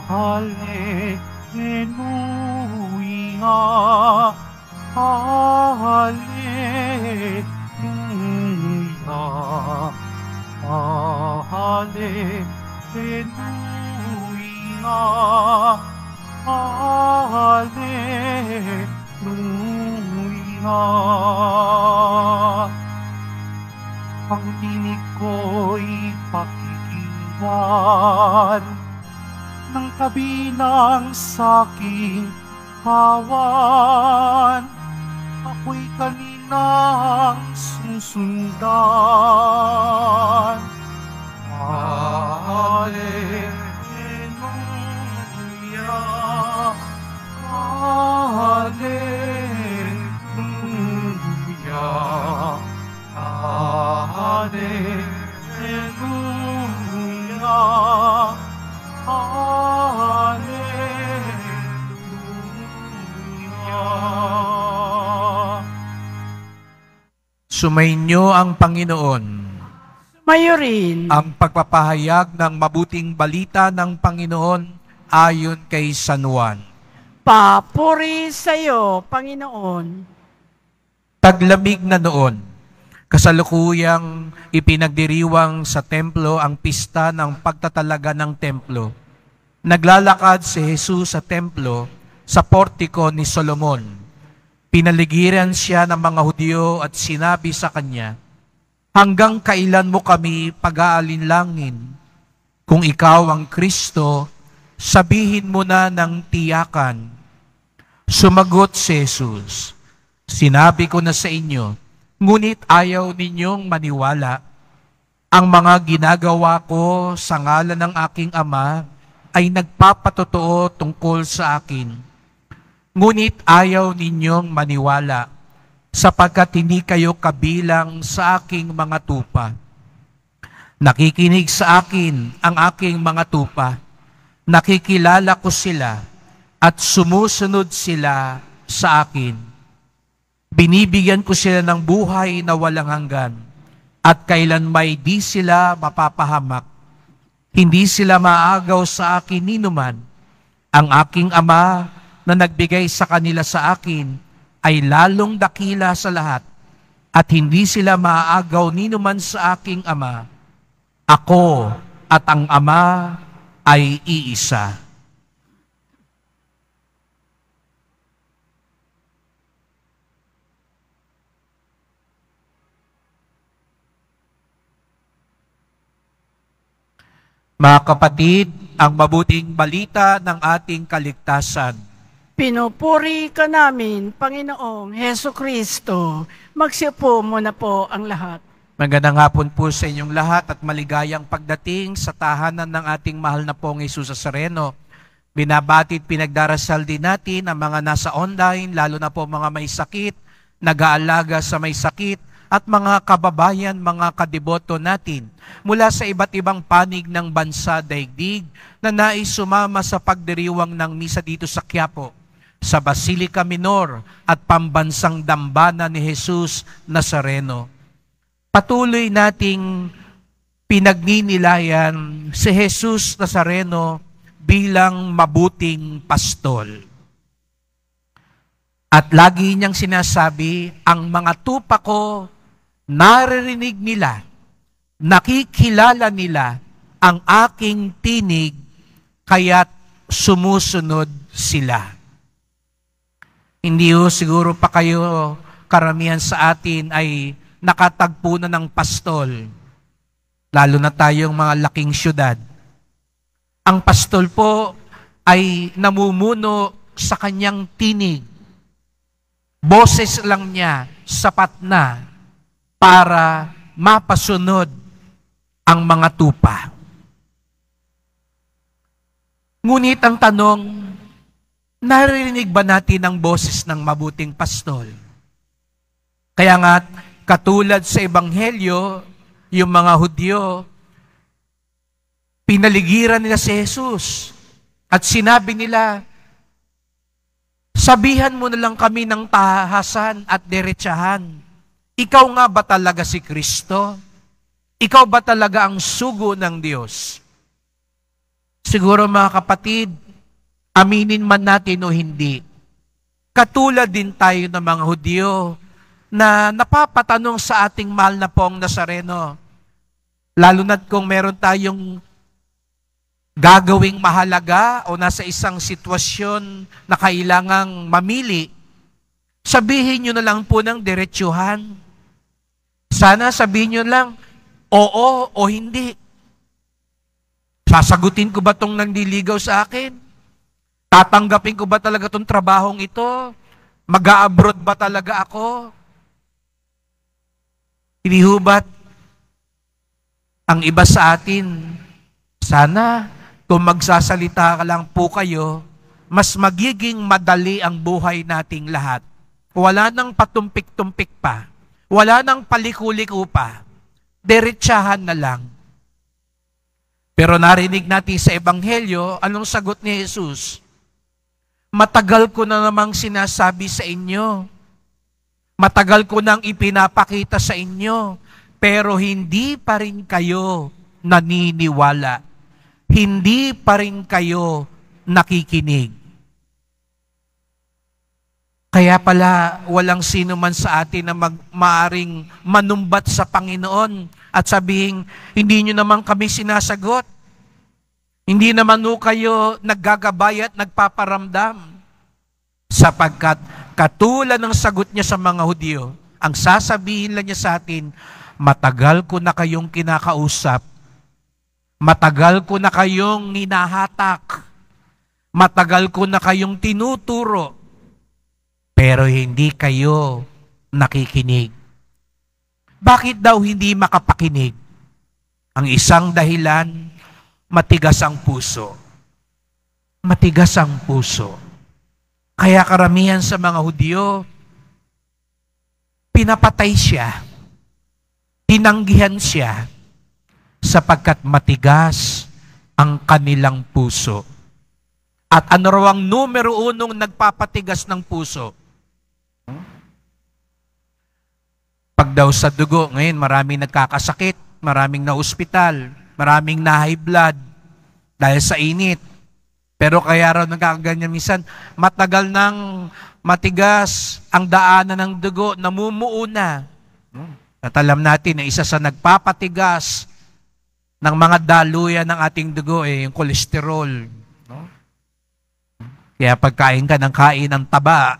Hallelujah, Hallelujah, Hallelujah, Hallelujah. Ang tinig ko'y pakikinggan ng kabilang sa'king kawan. Ako'y kaninang susundan. Hallelujah, Hallelujah, Hallelujah, Hallelujah. Sumainyo ang Panginoon. Sumayo rin. Ang pagpapahayag ng mabuting balita ng Panginoon ayon kay San Juan. Papuri sa iyo, Panginoon. Taglamig na noon, kasalukuyang ipinagdiriwang sa templo ang pista ng pagtatalaga ng templo. Naglalakad si Jesus sa templo sa portiko ni Solomon. Pinaligiran siya ng mga Hudyo at sinabi sa kanya, "Hanggang kailan mo kami pag-aalinlangin? Kung ikaw ang Kristo, sabihin mo na ng tiyakan." Sumagot si Jesus, "Sinabi ko na sa inyo, ngunit ayaw ninyong maniwala. Ang mga ginagawa ko sa ngalan ng aking Ama ay nagpapatotoo tungkol sa akin. Ngunit ayaw ninyong maniwala, sapagkat hindi kayo kabilang sa aking mga tupa. Nakikinig sa akin ang aking mga tupa. Nakikilala ko sila at sumusunod sila sa akin. Binibigyan ko sila ng buhay na walang hanggan at kailanmay di sila mapapahamak. Hindi sila maagaw sa akin ninuman. Ang aking Ama na nagbigay sa kanila sa akin ay lalong dakila sa lahat at hindi sila maaagaw ninuman sa aking Ama. Ako at ang Ama ay iisa." Mga kapatid, ang mabuting balita ng ating kaligtasan. Pinupuri ka namin, Panginoong Heso Kristo. Magsiupo muna po ang lahat. Magandang hapon po sa inyong lahat at maligayang pagdating sa tahanan ng ating mahal na pong Jesus Nazareno. Binabati at pinagdarasal din natin ang mga nasa online, lalo na po mga may sakit, nag-aalaga sa may sakit, at mga kababayan, mga kadeboto natin mula sa iba't ibang panig ng bansa daigdig na nais sumama sa pagdiriwang ng misa dito sa Quiapo, sa Basilica Minor at pambansang dambana ni Jesus Nazareno. Patuloy nating pinagninilayan si Jesus Nazareno bilang mabuting pastol. At lagi niyang sinasabi, ang mga tupa ko, naririnig nila, nakikilala nila ang aking tinig, kaya't sumusunod sila. Hindi ho siguro pa kayo, karamihan sa atin ay nakatagpo na ng pastol, lalo na tayong mga laking syudad. Ang pastol po ay namumuno sa kanyang tinig. Boses lang niya, sapat na para mapasunod ang mga tupa. Ngunit ang tanong, naririnig ba natin ang boses ng mabuting pastol? Kaya nga, katulad sa Ebanghelyo, yung mga Hudyo, pinaligiran nila si Jesus at sinabi nila, "Sabihan mo na lang kami ng tahasan at diretsahan. Ikaw nga ba talaga si Kristo? Ikaw ba talaga ang sugo ng Diyos?" Siguro mga kapatid, aminin man natin o hindi, katulad din tayo ng mga Hudyo na napapatanong sa ating mahal na pong Nazareno, lalo na't kung meron tayong gagawing mahalaga o nasa isang sitwasyon na kailangang mamili, sabihin nyo na lang po ng diretsuhan. Sana sabihin nyo lang, oo o hindi. Sasagutin ko ba itong nandiligaw sa akin? Tatanggapin ko ba talaga itong trabahong ito? Mag-a-abroad ba talaga ako? Hindi ho ba't ang iba sa atin, sana kung magsasalita ka lang po kayo, mas magiging madali ang buhay nating lahat. Wala nang patumpik-tumpik pa. Wala nang paliko-liko pa. Diretsahan na lang. Pero narinig natin sa Ebanghelyo, anong sagot ni Jesus? Matagal ko na namang sinasabi sa inyo. Matagal ko nang ipinapakita sa inyo. Pero hindi pa rin kayo naniniwala. Hindi pa rin kayo nakikinig. Kaya pala walang sino man sa atin na maaring manumbat sa Panginoon at sabihin, hindi nyo naman kami sinasagot. Hindi naman kayo naggagabay at nagpaparamdam. Sapagkat katulad ng sagot niya sa mga Hudyo, ang sasabihin lang niya sa atin, matagal ko na kayong kinakausap, matagal ko na kayong hinahatak, matagal ko na kayong tinuturo, pero hindi kayo nakikinig. Bakit daw hindi makapakinig? Ang isang dahilan, matigas ang puso. Matigas ang puso. Kaya karamihan sa mga Hudyo, pinapatay siya. Tinanggihan siya sapagkat matigas ang kanilang puso. At ano raw ang numero unong nagpapatigas ng puso? Pag daw sa dugo, ngayon maraming nagkakasakit, maraming na-ospital, maraming na-high blood dahil sa init. Pero kaya raw nagkakaganyan minsan, matagal nang matigas ang daanan ng dugo, namumuo na. At alam natin na isa sa nagpapatigas ng mga daluyan ng ating dugo yung kolesterol. Kaya pagkain ka ng kain ng taba,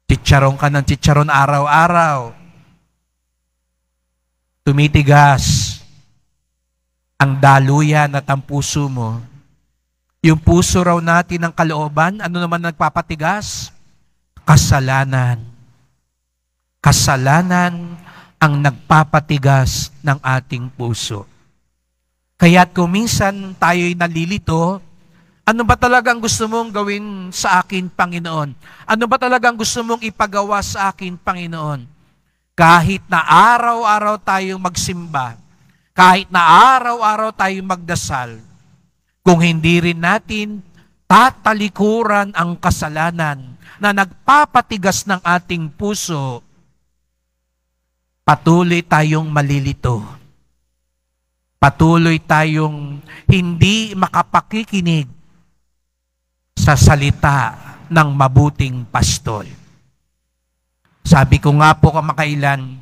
chicharon ka ng chicharon araw-araw, tumitigas ang daluyan at ang puso mo. Yung puso raw natin ng kalooban, ano naman nagpapatigas? Kasalanan. Kasalanan ang nagpapatigas ng ating puso. Kaya't kung minsan tayo'y nalilito, ano ba talagang gusto mong gawin sa akin, Panginoon? Ano ba talagang gusto mong ipagawa sa akin, Panginoon? Kahit na araw-araw tayong magsimba, kahit na araw-araw tayong magdasal, kung hindi rin natin tatalikuran ang kasalanan na nagpapatigas ng ating puso, patuloy tayong malilito. Patuloy tayong hindi makapakikinig sa salita ng mabuting pastol. Sabi ko nga po kamakailan,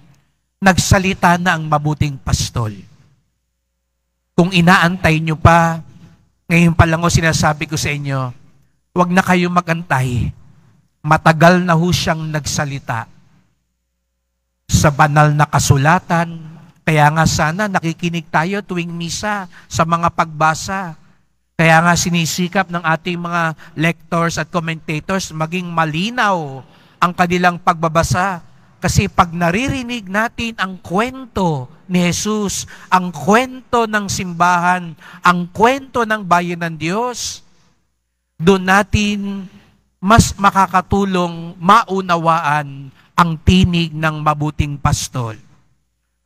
nagsalita na ang mabuting pastol. Kung inaantay nyo pa, ngayon pa lang o sinasabi ko sa inyo, huwag na kayong magantay. Matagal na ho siyang nagsalita sa banal na kasulatan. Kaya nga sana nakikinig tayo tuwing misa sa mga pagbasa. Kaya nga sinisikap ng ating mga lectors at commentators maging malinaw ang kanilang pagbabasa. Kasi pag naririnig natin ang kwento ni Jesus, ang kwento ng simbahan, ang kwento ng bayan ng Diyos, doon natin mas makakatulong maunawaan ang tinig ng mabuting pastol.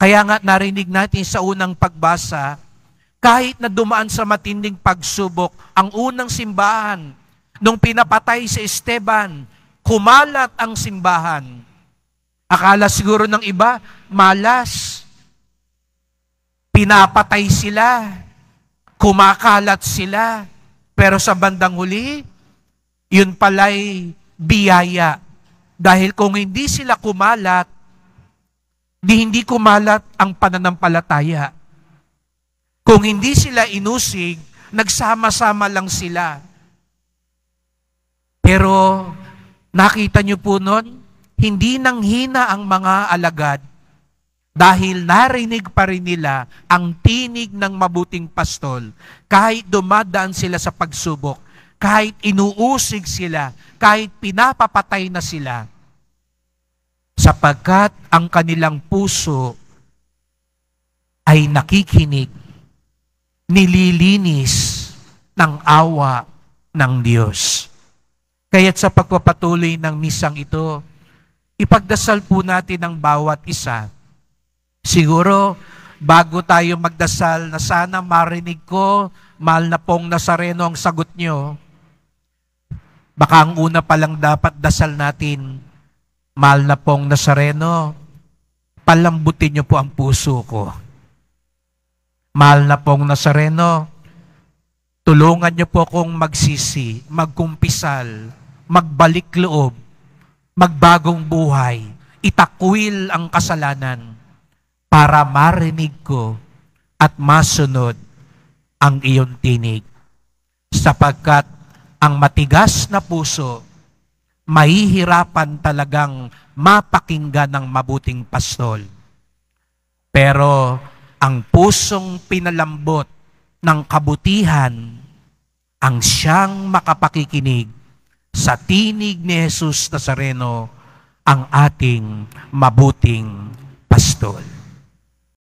Kaya nga narinig natin sa unang pagbasa, kahit na dumaan sa matinding pagsubok, ang unang simbahan, nung pinapatay si Esteban, kumalat ang simbahan. Akala siguro ng iba, malas. Pinapatay sila. kumakalat sila. Pero sa bandang huli, yun pala'y biyaya. Dahil kung hindi sila kumalat, hindi kumalat ang pananampalataya. Kung hindi sila inusig, nagsama-sama lang sila. Pero nakita niyo po nun, hindi nanghina ang mga alagad dahil narinig pa rin nila ang tinig ng mabuting pastol. Kahit dumadaan sila sa pagsubok, kahit inuusig sila, kahit pinapapatay na sila, sapagkat ang kanilang puso ay nakikinig, nililinis ng awa ng Diyos. Kaya't sa pagpapatuloy ng misang ito, ipagdasal po natin ang bawat isa. Siguro, bago tayo magdasal na sana marinig ko, mahal na pong Nazareno ang sagot nyo, baka ang una pa lang dapat dasal natin, mahal na pong Nazareno, palambutin nyo po ang puso ko. Mahal na pong Nazareno, tulungan nyo po akong magsisi, magkumpisal, magbalik loob, magbagong buhay, itakwil ang kasalanan para marinig ko at masunod ang iyong tinig. Sapagkat ang matigas na puso, mahihirapan talagang mapakinggan ng mabuting pastol. Pero ang pusong pinalambot ng kabutihan ang siyang makapakikinig sa tinig ni Jesus Nazareno, ang ating mabuting pastol.